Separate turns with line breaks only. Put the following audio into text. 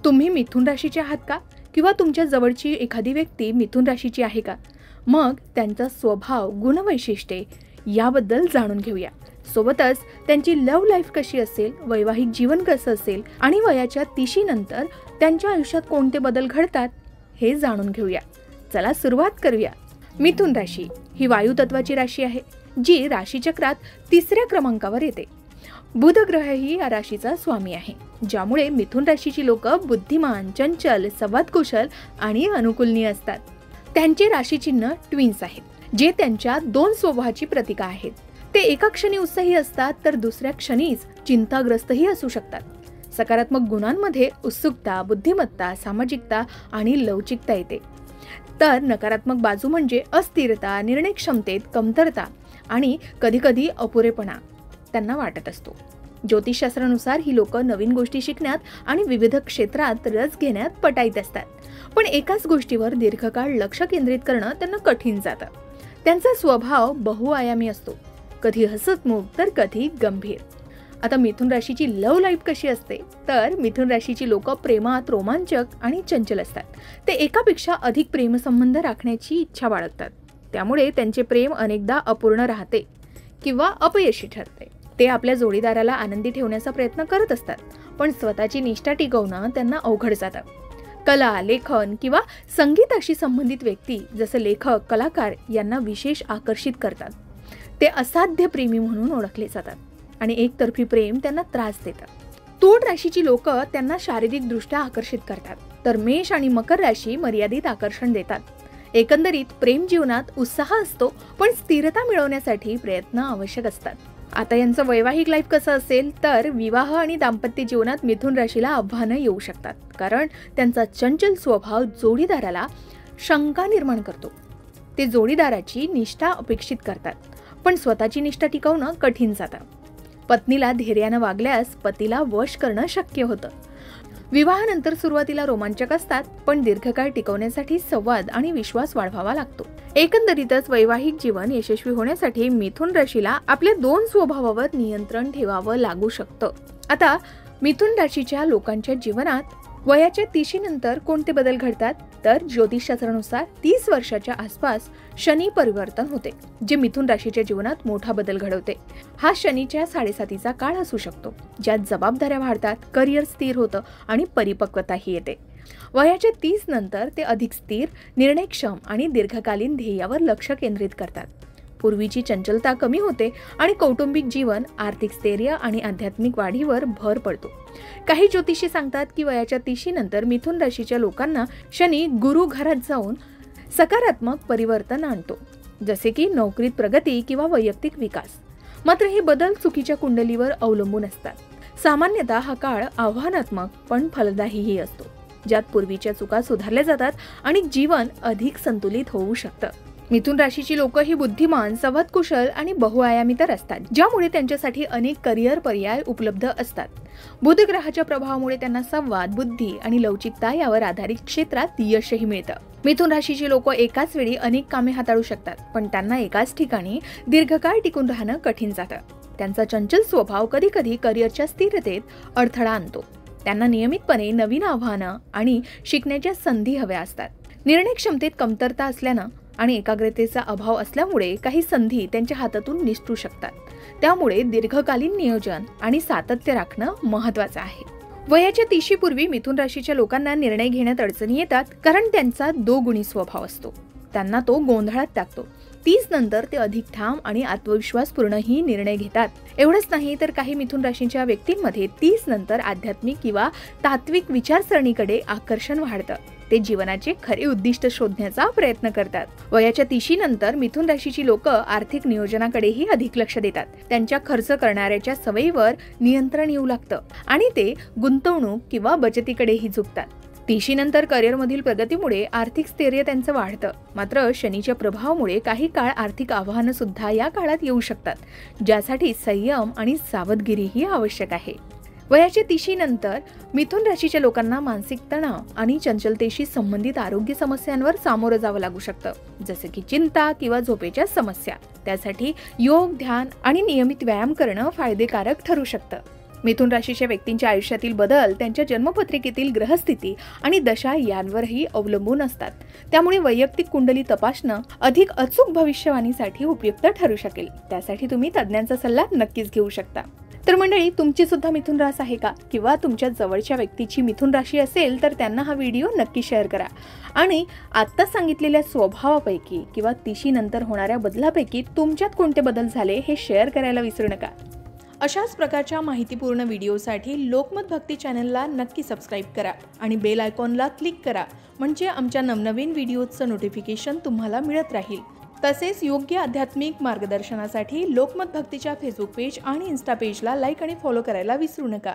तुम्ही मिथुन राशीचे आहात का? किंवा तुमच्या जवळची एखादी व्यक्ती मिथुन राशीची आहे का? मग त्यांचा स्वभाव, गुणवैशिष्ट्ये याबद्दल जाणून घेऊया. सोबतच त्यांची लव्ह लाईफ कशी असेल, वैवाहिक जीवन कसं असेल आणि वयाच्या 30 नंतर त्यांच्या आयुष्यात कोणते बदल घडतात हे जाणून घेऊया. चला सुरुवात करूया. मिथुन राशी ही वायू तत्वाची राशी आहे, जी राशीचक्रात 3ऱ्या क्रमांकावर येते. बुध ग्रहही या राशीचा स्वामी आहे, ज्यामुळे मिथुन राशीची लोक बुद्धिमान, चंचल, संवादकुशल आणि अनुकूलनीय असतात. त्यांचे राशीचिन्ह ट्विन्स आहेत, जे त्यांच्या 2 स्वभावाची प्रतीक आहेत. ते एका क्षणी उत्साही असतात तर दुसऱ्या क्षणीच चिंताग्रस्तही असू शकतात. सकारात्मक गुणांमध्ये उत्सुकता, बुद्धिमत्ता, सामाजिकता आणि लवचिकता येते. तर नकारात्मक बाजू म्हणजे अस्थिरता, निर्णय क्षमतेत कमतरता आणि कधीकधी अपुरेपणा त्यांना वाटत असतो. ज्योतिषशास्त्रानुसार ही लोक नवीन गोष्टी शिकण्यात आणि विविध क्षेत्रात रस घेण्यात पटाईत असतात. पण एकाच गोष्टीवर दीर्घकाळ लक्ष केंद्रित करणं त्यांना कठीण जातं. त्यांचा स्वभाव बहुआयामी असतो, कधी हसतमुख तर कधी गंभीर. आता मिथुन राशीची लव्ह लाईफ कशी असते, तर मिथुन राशीची लोक प्रेमात रोमांचक आणि चंचल असतात. ते एकापेक्षा अधिक प्रेमसंबंध राखण्याची इच्छा बाळगतात. त्यामुळे त्यांचे प्रेम अनेकदा अपूर्ण राहते किंवा अपयशी ठरते. ते आपल्या जोडीदाराला आनंदी ठेवण्याचा प्रयत्न करत असतात, पण स्वतःची निष्ठा टिकवणं त्यांना अवघड जातं. कला, लेखन किंवा संगीताशी संबंधित व्यक्ती जसे लेखक, कलाकार यांना विशेष आकर्षित करतात. ते असाध्य प्रेमी म्हणून ओळखले जातात आणि एकतर्फी प्रेम त्यांना त्रास देतात. तूळ राशीची लोक त्यांना शारीरिक दृष्ट्या आकर्षित करतात, तर मेष आणि मकर राशी मर्यादित आकर्षण देतात. एकंदरीत प्रेम जीवनात उत्साह असतो, पण स्थिरता मिळवण्यासाठी प्रयत्न आवश्यक असतात. आता यांचं वैवाहिक लाईफ कसं असेल, तर विवाह आणि दाम्पत्य जीवनात मिथुन राशीला आव्हानं येऊ शकतात, कारण त्यांचा चंचल स्वभाव जोडीदाराला शंका निर्माण करतो. ते जोडीदाराची निष्ठा अपेक्षित करतात, पण स्वतःची निष्ठा टिकवणं कठीण जातं. पत्नीला धैर्यानं वागल्यास पतीला वश करणं शक्य होतं. विवाहानंतर सुरुवातीला रोमांचक असतात, पण दीर्घकाळ टिकवण्यासाठी संवाद आणि विश्वास वाढवावा लागतो. एकंदरीतच वैवाहिक जीवन यशस्वी होण्यासाठी मिथुन राशीला आपल्या 2 स्वभावावर नियंत्रण ठेवावं लागू शकतं. आता मिथुन राशीच्या लोकांच्या जीवनात वयाच्या 30 नंतर कोणते बदल घडतात, तर ज्योतिषशास्त्रानुसार 30 वर्षाच्या आसपास शनी परिवर्तन होते, जे मिथुन राशीच्या जीवनात मोठा बदल घडवते. हा शनीच्या 7.5चा काळ असू शकतो, ज्यात जबाबदाऱ्या वाढतात, करिअर स्थिर होतं आणि परिपक्वताही येते. वयाच्या 30 नंतर ते अधिक स्थिर, निर्णयक्षम आणि दीर्घकालीन ध्येयावर लक्ष केंद्रित करतात. पूर्वीची चंचलता कमी होते आणि कौटुंबिक जीवन, आर्थिक स्थैर्य आणि आध्यात्मिक वाढीवर भर पडतो. काही ज्योतिषी सांगतात की वयाच्या 30 नंतर मिथुन राशीच्या लोकांना शनी गुरु घरात जाऊन सकारात्मक परिवर्तन आणतो, जसे की नोकरीत प्रगती किंवा वैयक्तिक विकास. मात्र हे बदल चुकीच्या कुंडलीवर अवलंबून असतात. सामान्यतः हा काळ आव्हानात्मक पण फलदायीही असतो, ज्यात पूर्वीच्या चुका सुधारल्या जातात आणि जीवन अधिक संतुलित होऊ शकतं. मिथुन राशीची लोक ही बुद्धिमान, संवादकुशल आणि बहुआयामी तर असतात, ज्यामुळे त्यांच्यासाठी अनेक करिअर पर्याय उपलब्ध असतात. बुध ग्रहाच्या प्रभावामुळे त्यांना संवाद, बुद्धी आणि लवचिकता यावर आधारित क्षेत्रात यशही मिळतं. मिथुन राशीची लोक एकाच वेळी अनेक कामे हाताळू शकतात, पण त्यांना एकाच ठिकाणी दीर्घकाळ टिकून राहणं कठीण जातं. त्यांचा चंचल स्वभाव कधीकधी करिअरच्या स्थिरतेत अडथळा आणतो. त्यांना नियमितपणे नवीन आव्हानं आणि शिकण्याच्या संधी हव्या असतात. निर्णय क्षमतेत कमतरता असल्यानं आणि एकाग्रतेचा अभाव असल्यामुळे काही संधी त्यांच्या हातातून निसटू शकतात. त्यामुळे दीर्घकालीन नियोजन आणि सातत्य राखणं महत्त्वाचं आहे. वयाच्या 30 पूर्वी मिथुन राशीच्या लोकांना निर्णय घेण्यात अडचणी येतात, कारण त्यांचा 2 गुणी स्वभाव असतो. त्यांना तो गोंधळात टाकतो. 30 नंतर ते अधिक ठाम आणि आत्मविश्वासपूर्णही निर्णय घेतात. एवढंच नाही तर काही मिथुन राशीच्या व्यक्तींमध्ये 30 नंतर आध्यात्मिक किंवा तात्विक विचारसरणीकडे आकर्षण वाढतं. ते जीवनाचे खरे उद्दिष्ट शोधण्याचा प्रयत्न करतात. वयाच्या 30 नंतर मिथुन राशीची लोक आर्थिक नियोजनाकडेही अधिक लक्ष देतात. त्यांच्या खर्च करणाऱ्याच्या सवयीवर नियंत्रण येऊ लागतं आणि ते गुंतवणूक किंवा बचतीकडेही झुकतात. 30 नंतर करिअरमधील प्रगतीमुळे आर्थिक स्थैर्य त्यांचं वाढतं. मात्र शनीच्या प्रभावामुळे काही काळ आर्थिक आव्हानं सुद्धा या काळात येऊ शकतात, ज्यासाठी संयम आणि सावधगिरीही आवश्यक आहे. वयाच्या 30 नंतर मिथुन राशीच्या लोकांना मानसिक तणाव आणि चंचलतेशी संबंधित आरोग्य समस्यांवर सामोरं जावं लागू शकतं, जसे की चिंता किंवा झोपेच्या समस्या. त्यासाठी योग, ध्यान आणि नियमित व्यायाम करणं फायदेकारक ठरू शकतं. मिथुन राशीच्या व्यक्तींच्या आयुष्यातील बदल त्यांच्या जन्मपत्रिकेतील ग्रहस्थिती आणि दशा यांवरही अवलंबून असतात. त्यामुळे वैयक्तिक कुंडली तपासणं अधिक अचूक भविष्यवाणीसाठी उपयुक्त ठरू शकेल. त्यासाठी तुम्ही तज्ञांचा सल्ला नक्कीच घेऊ शकता. तर मंडळी, तुमची सुद्धा मिथुन रास आहे का, किंवा तुमच्या जवळच्या व्यक्तीची मिथुन राशी असेल तर त्यांना हा व्हिडिओ नक्की शेअर करा. आणि आता सांगितलेल्या स्वभावापैकी किंवा तिशी नंतर होणाऱ्या बदलापैकी तुमच्यात कोणते बदल झाले हे शेअर करायला विसरू नका. अशाच प्रकारच्या माहितीपूर्ण व्हिडिओसाठी लोकमत भक्ती चॅनलला नक्की सबस्क्राईब करा आणि बेल आयकॉनला क्लिक करा, म्हणजे आमच्या नवनवीन व्हिडिओचं नोटिफिकेशन तुम्हाला मिळत राहील. तसेच योग्य आध्यात्मिक मार्गदर्शनासाठी लोकमत भक्तीच्या फेसबुक पेज आणि इन्स्टा पेजला लाईक आणि फॉलो करायला विसरू नका.